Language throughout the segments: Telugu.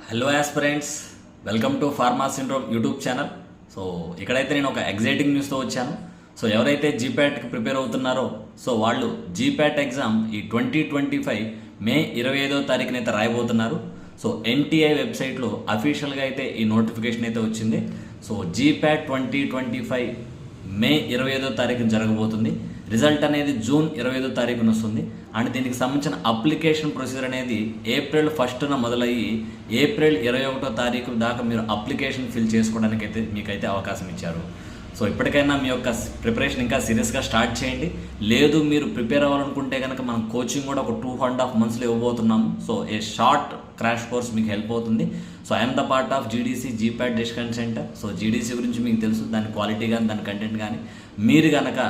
Hello aspirants, welcome to pharma syndrome YouTube channel. So ఇక్కడైతే నేను ఒక ఎగ్జైటింగ్ న్యూస్తో వచ్చాను. సో ఎవరైతే జీప్యాట్కి ప్రిపేర్ అవుతున్నారో సో వాళ్ళు జీప్యాట్ ఎగ్జామ్ ఈ 2025 మే 25వ తారీఖున అయితే రాయబోతున్నారు. సో ఎన్టీఐ వెబ్సైట్లో అఫీషియల్గా అయితే ఈ నోటిఫికేషన్ అయితే వచ్చింది. సో జీప్యాట్ 2025 మే 25వ తారీఖున జరగబోతుంది. రిజల్ట్ అనేది జూన్ 25వ తారీఖున వస్తుంది. అండ్ దీనికి సంబంధించిన అప్లికేషన్ ప్రొసీజర్ అనేది ఏప్రిల్ 1న మొదలయ్యి ఏప్రిల్ 21వ తారీఖు దాకా మీరు అప్లికేషన్ ఫిల్ చేసుకోవడానికి అయితే మీకైతే అవకాశం ఇచ్చారు. సో ఇప్పటికైనా మీ యొక్క ప్రిపరేషన్ ఇంకా సీరియస్గా స్టార్ట్ చేయండి. లేదు మీరు ప్రిపేర్ అవ్వాలనుకుంటే కనుక మనం కోచింగ్ కూడా ఒక 2.5 monthsలో ఇవ్వబోతున్నాము. సో ఏ షార్ట్ క్రాష్ కోర్స్ మీకు హెల్ప్ అవుతుంది. So I'm the part of GDC జీప్యాట్ discussion centre. So GDC గురించి మీకు తెలుసు, దాని క్వాలిటీ కానీ దాని కంటెంట్ కానీ. మీరు కనుక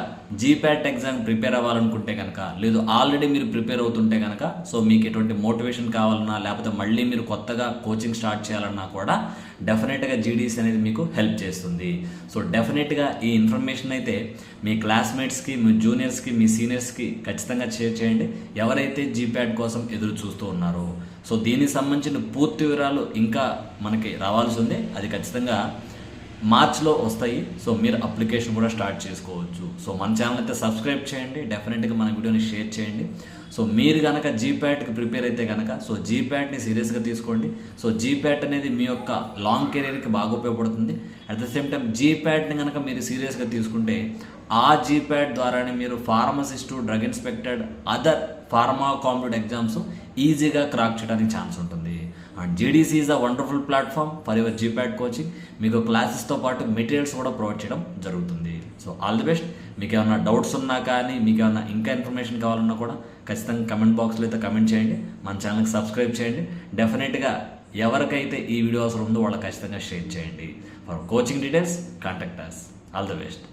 జీప్యాట్ ఎగ్జామ్ ప్రిపేర్ అవ్వాలనుకుంటే కనుక, లేదు ఆల్రెడీ మీరు ప్రిపేర్ అవుతుంటే కనుక, సో మీకు ఎటువంటి మోటివేషన్ కావాలన్నా లేకపోతే మళ్ళీ మీరు కొత్తగా కోచింగ్ స్టార్ట్ చేయాలన్నా కూడా డెఫినెట్గా జీడీసీ అనేది మీకు హెల్ప్ చేస్తుంది. సో డెఫినెట్గా ఈ ఇన్ఫర్మేషన్ అయితే మీ క్లాస్మేట్స్కి, మీ జూనియర్స్కి, మీ సీనియర్స్కి ఖచ్చితంగా షేర్ చేయండి, ఎవరైతే జీప్యాట్ కోసం ఎదురు చూస్తూ ఉన్నారో. సో దీనికి సంబంధించిన పూర్తి వివరాలు ఇంకా మనకి రావాల్సి ఉంది. అది ఖచ్చితంగా మార్చ్లో వస్తాయి. సో మీరు అప్లికేషన్ కూడా స్టార్ట్ చేసుకోవచ్చు. సో మన ఛానల్ అయితే సబ్స్క్రైబ్ చేయండి, డెఫినెట్గా మన వీడియోని షేర్ చేయండి. సో మీరు కనుక జీప్యాట్కి ప్రిపేర్ అయితే కనుక సో జీప్యాట్ని సీరియస్గా తీసుకోండి. సో జీప్యాట్ అనేది మీ యొక్క లాంగ్ కెరీర్కి బాగా ఉపయోగపడుతుంది. అట్ ద సేమ్ టైం జీప్యాట్ని కనుక మీరు సీరియస్గా తీసుకుంటే ఆ జీప్యాట్ ద్వారానే మీరు pharmacist, drug inspector, other pharma competitive exams ఈజీగా క్రాక్ చేయడానికి ఛాన్స్ ఉంటుంది. And GDC is a wonderful platform for your జీప్యాట్ coaching. మీకు క్లాసెస్తో పాటు మెటీరియల్స్ కూడా ప్రొవైడ్ చేయడం జరుగుతుంది. So all the best. మీకు ఏమైనా డౌట్స్ ఉన్నా కానీ, మీకు ఏమైనా ఇంకా ఇన్ఫర్మేషన్ కావాలన్నా కూడా ఖచ్చితంగా కమెంట్ బాక్స్లో అయితే కమెంట్ చేయండి, మన ఛానల్కి సబ్స్క్రైబ్ చేయండి. డెఫినెట్గా ఎవరికైతే ఈ వీడియో అవసరం ఉందో వాళ్ళకి ఖచ్చితంగా షేర్ చేయండి. For coaching details contact us. All the best.